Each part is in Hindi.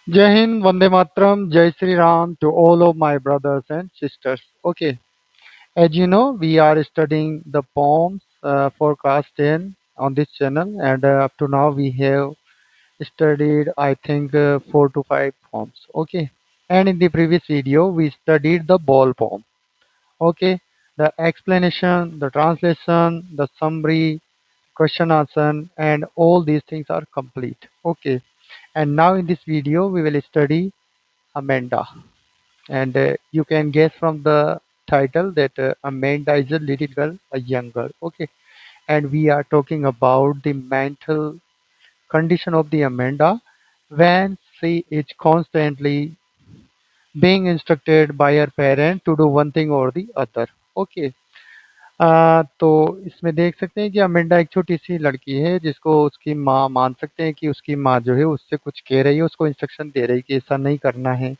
Jai Hind, Vande Mataram, Jai Sri Ram to all of my brothers and sisters. Okay, as you know, we are studying the poems for class 10 on this channel, and up to now we have studied, I think, 4 to 5 poems. Okay, and in the previous video, we studied the ball poem. Okay, the explanation, the translation, the summary, question answer, and all these things are complete. Okay, and now in this video, we will study Amanda. And you can guess from the title that Amanda is a little girl, a young girl. Okay. And we are talking about the mental condition of the Amanda when she is constantly being instructed by her parent to do one thing or the other. Okay. तो इसमें देख सकते हैं कि अमेंडा एक छोटी सी लड़की है जिसको उसकी माँ मान सकते हैं कि उसकी माँ जो है उससे कुछ कह रही है, उसको इंस्ट्रक्शन दे रही है कि ऐसा नहीं करना है,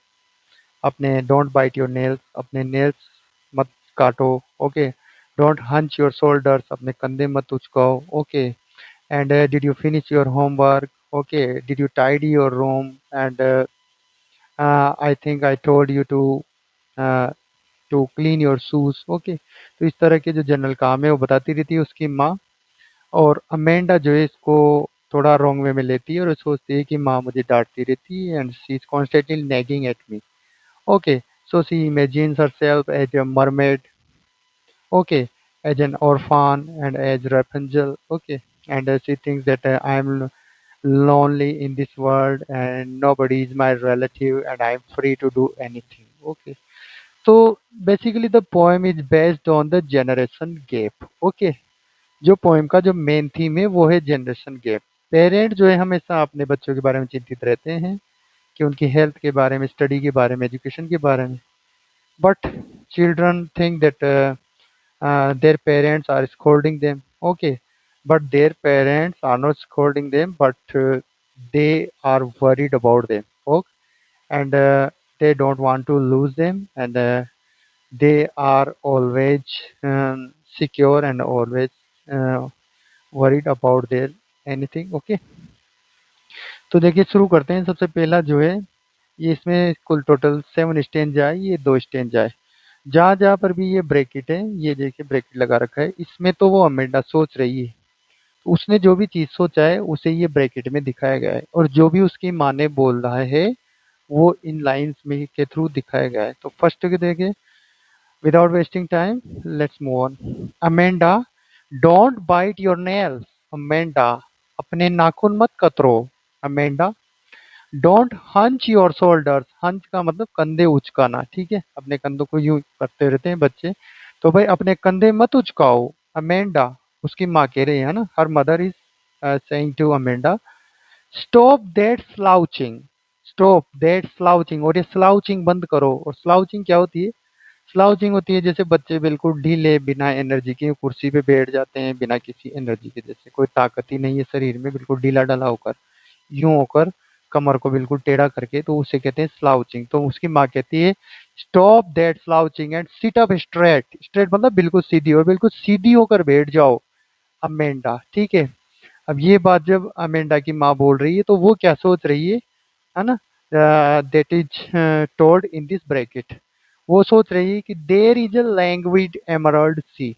अपने डोंट बाइट योर नेल्स, अपने नेल्स मत काटो। Okay, don't hunch your shoulders, अपने कंधे मत उचकाओ। Okay, and did you finish your homework? Okay, did you tidy your room? And I think I told you to clean your shoes. ओके, तो इस तरह के जो जनरल काम है वो बताती रहती है उसकी माँ। और अमेंडा जो है इसको थोड़ा रॉन्ग वे में लेती है और सोचती है कि माँ मुझे डांटती रहती है, and she is constantly nagging at me. Okay, so she imagines herself as a mermaid, okay, as an orphan and as Rapunzel, okay, and she thinks that I am lonely in this world and nobody is my relative and I am free to do anything, okay. So basically the poem is based on the generation gap, okay. जो पोएम का जो मेन थीम है वो है जनरेशन गैप। पेरेंट जो है हमेशा अपने बच्चों के बारे में चिंतित रहते हैं कि उनकी हेल्थ के बारे में, स्टडी के बारे में, एजुकेशन के बारे में। But children think that their parents are scolding them. Okay, but their parents are not scolding them, but they are worried about them. Okay, and they don't want to lose them, and they are always secure and always uh, worried about their anything. Okay, तो देखिए शुरू करते हैं। सबसे पहला जो है, ये इसमें कुल टोटल 7 स्टेंजा है, ये 2 स्टेंजा है। जहाँ जहाँ पर भी ये ब्रैकेट है, ये देखिए ब्रैकेट लगा रखा है, इसमें तो वो अमेंडा सोच रही है। उसने जो भी चीज सोचा है उसे ये ब्रैकेट में दिखाया गया है, और जो भी उसकी माँ ने बोल रहा है वो इन लाइंस में के थ्रू दिखाया गया है। तो फर्स्ट के देखिए, without wasting time let's move on. Amanda, don't bite your nails. Amanda, अपने नाखून मत कतरो। Amanda, don't hunch your shoulders. Hunch का मतलब कंधे उचकाना, ठीक है, अपने कंधों को यूं करते रहते हैं बच्चे। तो भाई अपने कंधे मत उचकाओ। अमेंडा, उसकी माँ कह रही है ना, her mother is saying to Amanda, stop that slouching. Stop that slouching, और ये स्लाउचिंग बंद करो। और स्लाउचिंग क्या होती है? स्लाउचिंग होती है जैसे बच्चे बिल्कुल ढीले बिना एनर्जी के कुर्सी पे बैठ जाते हैं, बिना किसी एनर्जी के, जैसे कोई ताकत ही नहीं है शरीर में, बिल्कुल ढीला ढाला होकर, यूं होकर, कमर को बिल्कुल टेढ़ा करके, तो उसे कहते हैं स्लाउचिंग। तो उसकी माँ कहती है, stop that slouching and sit up straight. Straight मतलब बिल्कुल सीधी, और बिल्कुल सीधी होकर बैठ जाओ अमेंडा, ठीक है। अब ये बात जब अमेंडा की माँ बोल रही है तो वो क्या सोच रही है ना, that is told in this bracket. वो सोच रही है कि there is a languid emerald sea.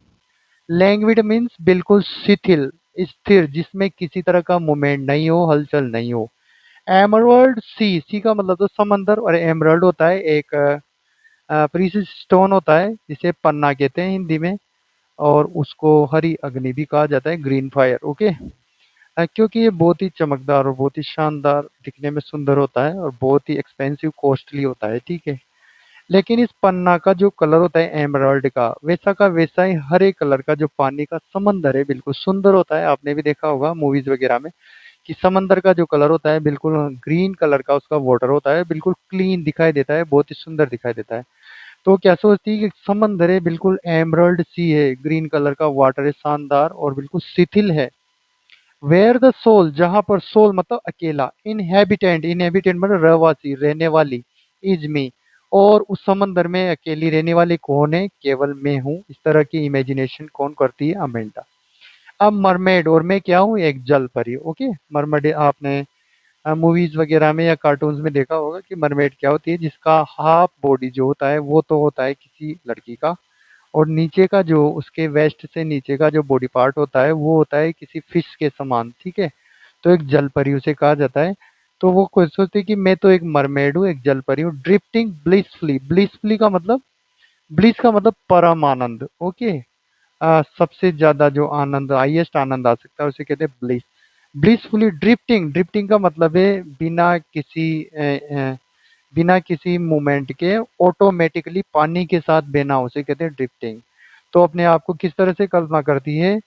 Languid means बिल्कुल शिथिल, स्थिर, जिसमें किसी तरह का मूवमेंट नहीं हो, हलचल नहीं हो। एमरल्ड सी, सी का मतलब तो समंदर, और एमरल्ड होता है एक प्रीशियस स्टोन होता है जिसे पन्ना कहते हैं हिंदी में, और उसको हरी अग्नि भी कहा जाता है, ग्रीन फायर। ओके, क्योंकि ये बहुत ही चमकदार और बहुत ही शानदार दिखने में सुंदर होता है, और बहुत ही एक्सपेंसिव कॉस्टली होता है, ठीक है। लेकिन इस पन्ना का जो कलर होता है एमराल्ड का वैसा ही हरे कलर का जो पानी का समंदर है, बिल्कुल सुंदर होता है। आपने भी देखा होगा मूवीज वगैरह में कि समंदर का जो कलर होता है बिल्कुल ग्रीन कलर का उसका वाटर होता है, बिल्कुल क्लीन दिखाई देता है, बहुत ही सुंदर दिखाई देता है। तो क्या सोचती है कि समंदर है, बिल्कुल एमराल्ड सी है, ग्रीन कलर का वाटर है, शानदार और बिल्कुल शिथिल है। वेयर द सोल, जहां पर सोल मतलब अकेला, इनहेबिटेंट, इनहेबिटेंट मतलब रहवासी, रहने वाली, इज मी, और उस समंदर में अकेली रहने वाली कौन है? केवल मैं हूँ। इस तरह की इमेजिनेशन कौन करती है? अमेंडा। अब मरमेड, और मैं क्या हूँ? एक जल परी। ओके, मरमेड आपने मूवीज वगैरह में या कार्टून्स में देखा होगा कि मरमेड क्या होती है, जिसका हाफ बॉडी जो होता है वो तो होता है किसी लड़की का, और नीचे का जो उसके वेस्ट से नीचे का जो बॉडी पार्ट होता है वो होता है किसी फिश के समान, ठीक है। तो एक जल परी उसे कहा जाता है। तो वो कोई सोचती है कि मैं तो एक मरमेड हूँ, एक जल परी हूँ, ड्रिफ्टिंग ब्लिसफुली। ब्लिसफुली का मतलब, ब्लिस का मतलब परम आनंद, ओके। सबसे ज्यादा जो आनंद, हाईएस्ट आनंद आ सकता है उसे कहते हैं ब्लिस। ब्लिसफुली ड्रिफ्टिंग, ड्रिफ्टिंग का मतलब है बिना किसी मूवमेंट के ऑटोमेटिकली पानी के साथ बहना, उसे कहते हैं ड्रिफ्टिंग। तो अपने आप को किस तरह से कल्पना करती है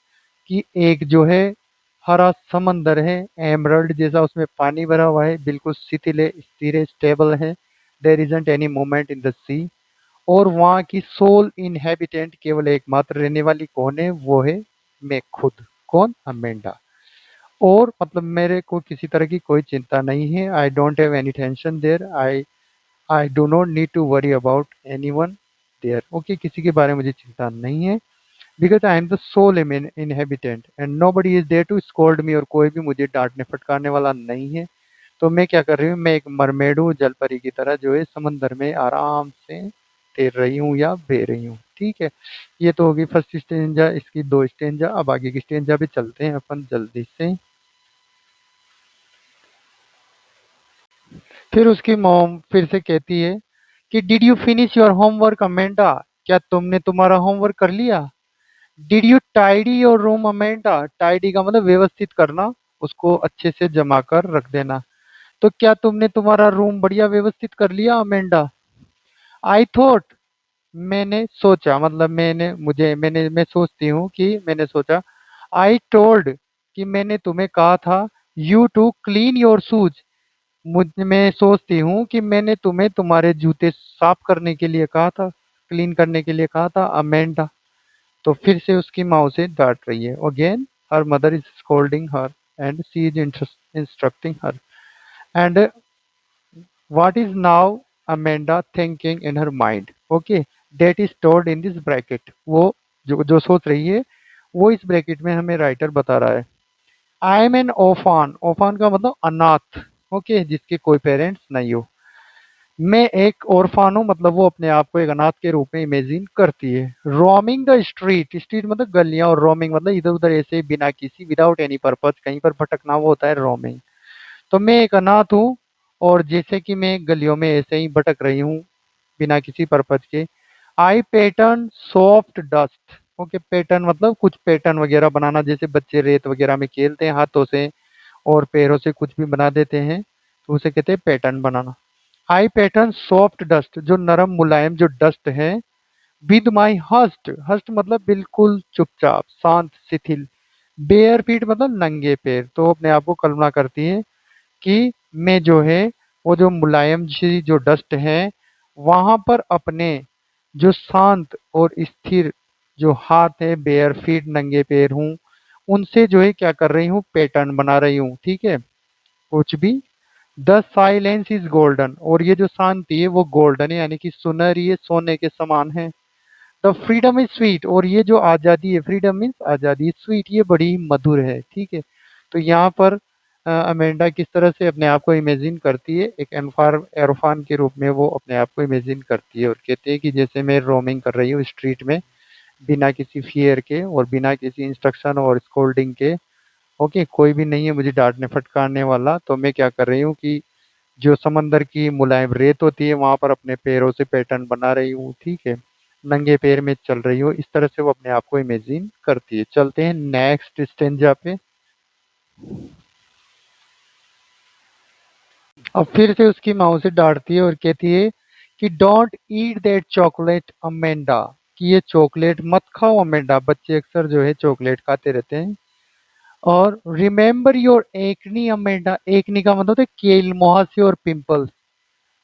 कि एक जो है हरा समंदर है, एमरल्ड जैसा, उसमें पानी भरा हुआ है, बिल्कुल शिथिल है, स्थिर है, स्टेबल है, there isn't any movement in the sea. और वहाँ की सोल इनहेबिटेंट, केवल एकमात्र रहने वाली कौन है, वो है मैं खुद। कौन? अमेंडा। और मतलब मेरे को किसी तरह की कोई चिंता नहीं है, I don't have any tension there, I do not need to worry about anyone there, okay. किसी के बारे में मुझे चिंता नहीं है, because I am the sole inhabitant and nobody is there to scold me, और कोई भी मुझे डांटने फटकारने वाला नहीं है। तो मैं क्या कर रही हूँ, मैं एक मरमेड हूँ, जलपरी की तरह जो है समंदर में आराम से तैर रही हूँ या बह रही हूँ, ठीक है। ये तो होगी फर्स्ट स्टेंजा, इसकी दो स्टेंजा। अब आगे की स्टेंजा पे चलते हैं अपन जल्दी से। फिर उसकी मॉम फिर से कहती है कि did you finish your homework Amanda? क्या तुमने तुम्हारा होमवर्क कर लिया? Did you tidy your room Amanda? Tidy का मतलब व्यवस्थित करना, उसको अच्छे से जमा कर रख देना। तो क्या तुमने तुम्हारा रूम बढ़िया व्यवस्थित कर लिया अमेंडा? आई थॉट, मैंने सोचा, मतलब मैं सोचती हूँ कि मैंने सोचा। आई टोल्ड, कि मैंने तुम्हें कहा था। You to clean your shoes, मैं सोचती हूँ कि मैंने तुम्हें तुम्हारे जूते साफ करने के लिए कहा था, क्लीन करने के लिए कहा था अमेंडा। तो फिर से उसकी माँ उसे डांट रही है। Again her mother is scolding her and she is instructing her. And what is now Amanda thinking in her mind, okay, that is told in this bracket. वो जो जो सोच रही है वो इस ब्रैकेट में हमें राइटर बता रहा है। आई एम एन ओफान, ओफान का मतलब अनाथ, ओके, जिसके कोई पेरेंट्स नहीं हो। मैं एक ऑर्फान हूँ, मतलब वो अपने आप को एक अनाथ के रूप में इमेजिन करती है। रोमिंग द स्ट्रीट, स्ट्रीट मतलब गलियां, और रोमिंग मतलब इधर उधर ऐसे बिना किसी, विदाउट एनी पर्पज कहीं पर भटकना, वो होता है रोमिंग। तो मैं एक अनाथ हूँ, और जैसे कि मैं गलियों में ऐसे ही भटक रही हूँ बिना किसी पर्पज के। I pattern soft dust, okay, pattern मतलब कुछ पैटर्न वगैरह बनाना, जैसे बच्चे रेत वगैरह में खेलते हैं हाथों से और पैरों से कुछ भी बना देते हैं, तो उसे कहते हैं पैटर्न बनाना। आई पैटर्न सॉफ्ट डस्ट, जो नरम मुलायम जो डस्ट है। विद माई हस्ट, हस्ट मतलब बिल्कुल चुपचाप, शांत, शिथिल। बेयर फीट मतलब नंगे पैर। तो अपने आप को कल्पना करती है कि मैं जो है वो जो मुलायम सी जो डस्ट है, वहां पर अपने जो शांत और स्थिर जो हाथ है, बेयर फीट, नंगे पैर हूँ, उनसे जो है क्या कर रही हूँ, पैटर्न बना रही हूँ, ठीक है। कुछ भी। द साइलेंस इज गोल्डन, और ये जो शांति है वो गोल्डन है, यानी कि सुनहरी है, सोने के समान है। द फ्रीडम इज स्वीट, और ये जो आज़ादी है, फ्रीडम मीन्स आज़ादी, स्वीट ये बड़ी मधुर है, ठीक है। तो यहाँ पर अमेंडा किस तरह से अपने आप को इमेजिन करती है, एक एरोफान के रूप में वो अपने आप को इमेजिन करती है, और कहती है कि जैसे मैं रोमिंग कर रही हूँ स्ट्रीट में, बिना किसी फियर के और बिना किसी इंस्ट्रक्शन और स्कोल्डिंग के, ओके, कोई भी नहीं है मुझे डांटने फटकारने वाला। तो मैं क्या कर रही हूँ कि जो समंदर की मुलायम रेत होती है वहां पर अपने पैरों से पैटर्न बना रही हूँ, ठीक है। नंगे पैर में चल रही हूँ, इस तरह से वो अपने आप को इमेजिन करती है। चलते हैं नेक्स्ट स्टेंजा पे। अब फिर से उसकी माँ उसे डांटती है और कहती है कि don't eat that chocolate Amanda, कि ये चॉकलेट मत खाओ अमेंडा। बच्चे अक्सर जो है चॉकलेट खाते रहते हैं। और remember your acne Amanda, acne का मतलब है केल, मुहासे और पिंपल्स,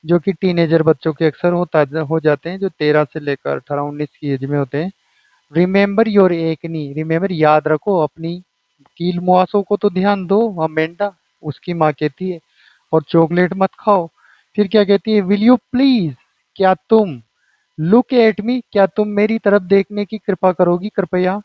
जो कि टीनेजर बच्चों के अक्सर हो जाते हैं, जो 13 से लेकर 18-19 की एज में होते हैं। रिमेंबर योर एकनी, रिमेंबर याद रखो अपनी कील मुहासों को तो ध्यान दो अमेंडा, उसकी माँ कहती है। और चॉकलेट मत खाओ। फिर क्या कहती है, विल यू प्लीज, क्या तुम, लुक एट मी, क्या तुम मेरी तरफ देखने की कृपा करोगी कृपया।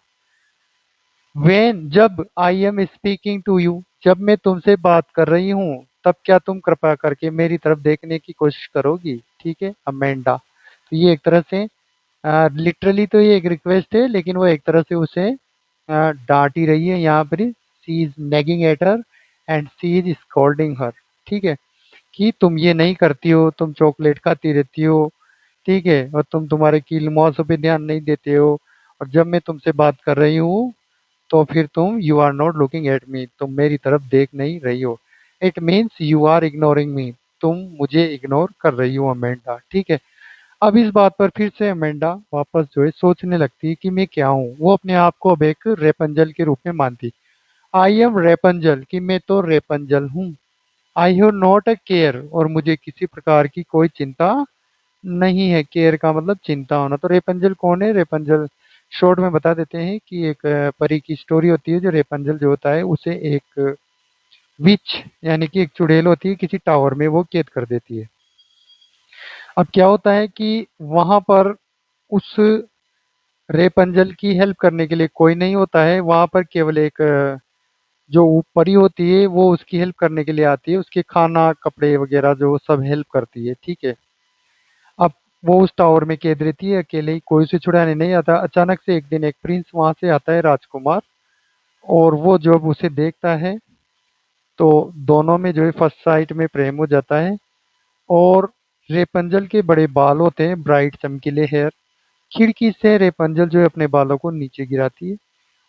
वेन, जब I am speaking to you, जब मैं तुमसे बात कर रही हूँ, तब क्या तुम कृपया करके मेरी तरफ देखने की कोशिश करोगी? ठीक है, अमेंडा। तो ये एक तरह से लिटरली तो ये एक रिक्वेस्ट है, लेकिन वो एक तरह से उसे डांट ही रही है यहाँ पर। She is nagging at her and she is scolding her. ठीक है, कि तुम ये नहीं करती हो, तुम चॉकलेट खाती रहती हो, ठीक है, और तुम तुम्हारे कील मौसों पे ध्यान नहीं देते हो, और जब मैं तुमसे बात कर रही हूँ तो फिर तुम you are not looking at me, तुम मेरी तरफ देख नहीं रही हो। It means you are ignoring me, तुम मुझे इग्नोर कर रही हो अमेंडा। ठीक है, अब इस बात पर फिर से अमेंडा वापस जो है सोचने लगती है कि मैं क्या हूँ। वो अपने आप को अब एक रेपंजल के रूप में मानती। आई एम रेपंजल, कि मैं तो रेपंजल हूँ। I have not a care, और मुझे किसी प्रकार की कोई चिंता नहीं है। केयर का मतलब चिंता होना। तो रेपंजल कौन है? रेपंजल शॉर्ट में बता देते हैं कि एक परी की स्टोरी होती है। जो रेपंजल जो होता है उसे एक विच यानी कि एक चुड़ैल होती है, किसी टावर में वो कैद कर देती है। अब क्या होता है कि वहां पर उस रेपंजल की हेल्प करने के लिए कोई नहीं होता है। वहां पर केवल एक जो परी होती है वो उसकी हेल्प करने के लिए आती है, उसके खाना कपड़े वगैरह जो सब हेल्प करती है। ठीक है, अब वो उस टावर में कैद रहती है अकेले ही, कोई उसे छुड़ाने नहीं आता। अचानक से एक दिन एक प्रिंस वहां से आता है, राजकुमार, और वो जब उसे देखता है तो दोनों में जो है फर्स्ट साइट में प्रेम हो जाता है। और रेपंजल के बड़े बाल होते हैं, ब्राइट चमकीले हेयर। खिड़की से रेपंजल जो है अपने बालों को नीचे गिराती है।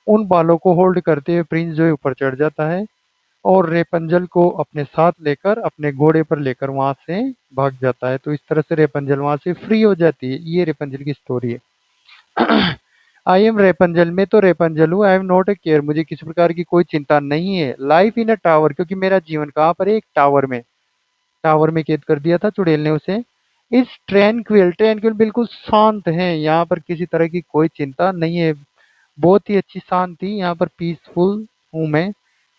उन बालों को होल्ड करते हुए प्रिंस जो है ऊपर चढ़ जाता है और रेपंजल को अपने साथ लेकर अपने घोड़े पर लेकर वहां से भाग जाता है। तो इस तरह से रेपंजल वहां से फ्री हो जाती है। ये रेपंजल की स्टोरी है। आई एम रेपंजल, मैं तो रेपंजल हूँ। I am not a care, मुझे किसी प्रकार की कोई चिंता नहीं है। लाइफ इन अ टावर, क्योंकि मेरा जीवन कहाँ पर है? एक टावर में कैद कर दिया था चुड़ैल ने उसे। इस ट्रैंक्विल, ट्रैंक्विल बिल्कुल शांत है, यहाँ पर किसी तरह की कोई चिंता नहीं है। बहुत ही अच्छी शांति, यहाँ पर पीसफुल हूँ मैं।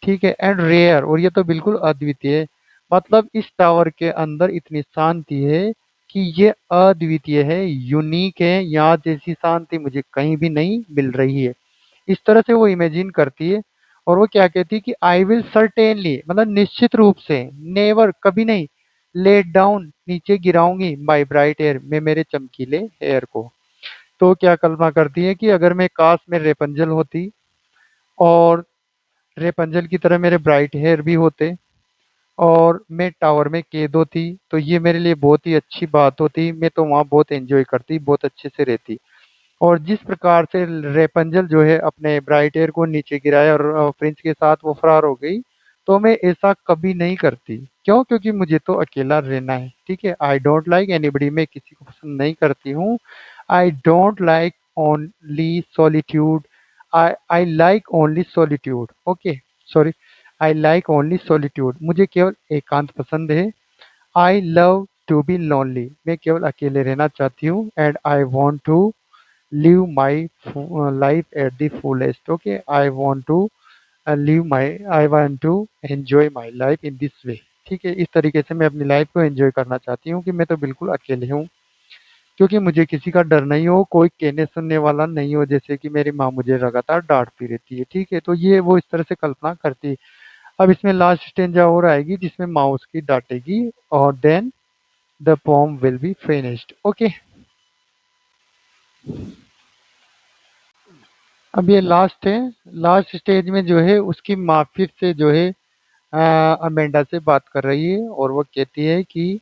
ठीक है, एंड रेयर, और ये तो बिल्कुल अद्वितीय है। मतलब इस टावर के अंदर इतनी शांति है कि ये अद्वितीय है, यूनिक है। यहाँ जैसी शांति मुझे कहीं भी नहीं मिल रही है। इस तरह से वो इमेजिन करती है। और वो क्या कहती है कि आई विल सर्टेनली, मतलब निश्चित रूप से, नेवर, कभी नहीं, लेट डाउन, नीचे गिराऊंगी, माई ब्राइट एयर, में मेरे चमकीले हेयर को। तो क्या कल्पना करती है कि अगर मैं काश में रेपंजल होती और रेपंजल की तरह मेरे ब्राइट हेयर भी होते और मैं टावर में कैद होती, तो ये मेरे लिए बहुत ही अच्छी बात होती। मैं तो वहाँ बहुत एंजॉय करती, बहुत अच्छे से रहती। और जिस प्रकार से रेपंजल जो है अपने ब्राइट एयर को नीचे गिराया और प्रिंस के साथ वो फरार हो गई, तो मैं ऐसा कभी नहीं करती। क्यों? क्योंकि मुझे तो अकेला रहना है। ठीक है, आई डोंट लाइक एनीबडी, मैं किसी को पसंद नहीं करती हूँ। I don't like only solitude, I like only solitude. Okay, sorry, I like only solitude, मुझे केवल एकांत पसंद है। I love to be lonely, मैं केवल अकेले रहना चाहती हूँ। And I want to live my life at the fullest. Okay, I want to enjoy my life in this way. ठीक है, इस तरीके से मैं अपनी लाइफ को एंजॉय करना चाहती हूँ कि मैं तो बिल्कुल अकेले हूँ, क्योंकि मुझे किसी का डर नहीं हो, कोई कहने सुनने वाला नहीं हो, जैसे कि मेरी माँ मुझे लगातार डांटती रहती है। ठीक है, तो ये वो इस तरह से कल्पना करती है। अब इसमें लास्ट स्टेंजा और आएगी जिसमें माँ उसकी डांटेगी, और then the poem will be finished. Okay, अब ये लास्ट है। लास्ट स्टेज में जो है उसकी माँ फिर से जो है अमेंडा से बात कर रही है, और वो कहती है कि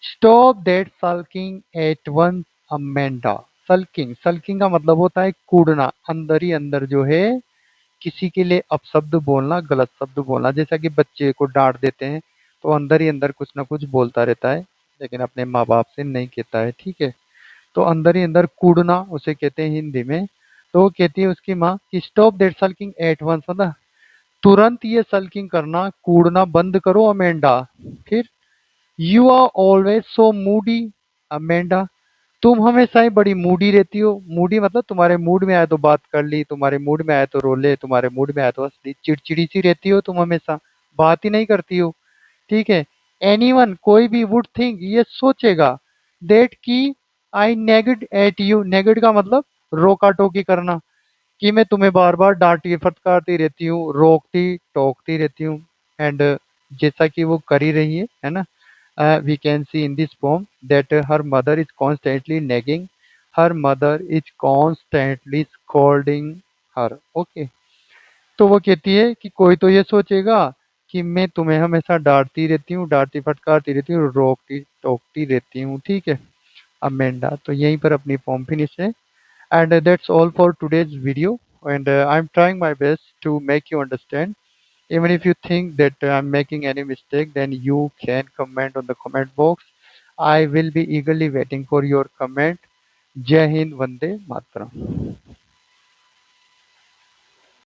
stop that sulking at once Amanda. Sulking, sulking का मतलब होता है कूदना, अंदर ही अंदर जो है किसी के लिए अपशब्द बोलना, गलत शब्द बोलना। जैसा कि बच्चे को डांट देते हैं तो अंदर ही अंदर कुछ ना कुछ बोलता रहता है, लेकिन अपने माँ बाप से नहीं कहता है। ठीक है, तो अंदर ही अंदर कूदना उसे कहते हैं हिंदी में। तो वो कहती है उसकी माँ कि stop that sulking at once, मतलब तुरंत ये सल्किंग करना, कूदना बंद करो अमेंडा। फिर you are always so moody Amanda, तुम हमेशा ही बड़ी मूडी रहती हो। मूडी मतलब तुम्हारे मूड में आए तो बात कर ली, तुम्हारे मूड में आए तो रो ले, तुम्हारे मूड में आए तो हंस ली। चिड़चिड़ी सी रहती हो तुम, हमेशा बात ही नहीं करती हो। ठीक है, एनीवन, कोई भी वुड थिंक, ये सोचेगा, दैट की आई नेगेड एट यू। नेगेड का मतलब रोका टोकी करना, कि मैं तुम्हें बार बार डांटती फटकारती रहती हूँ, रोकती टोकती रहती हूँ। एंड जैसा कि वो कर ही रही है ना। We can see in this poem that her mother is constantly nagging, her mother is constantly scolding her. Okay. तो वो कहती है कि कोई तो ये सोचेगा कि मैं तुम्हें हमेशा डांटती रहती हूँ, डांटती फटकारती रहती हूँ, रोकती टोकती रहती हूँ, ठीक है अमेंडा। तो यहीं पर अपनी पोम फिनिश है। And that's all for today's video and I am trying my best to make you understand. Even if you think that I'm making any mistake, then you can comment on the comment box. I will be eagerly waiting for your comment. Jai Hind, Vande Mataram.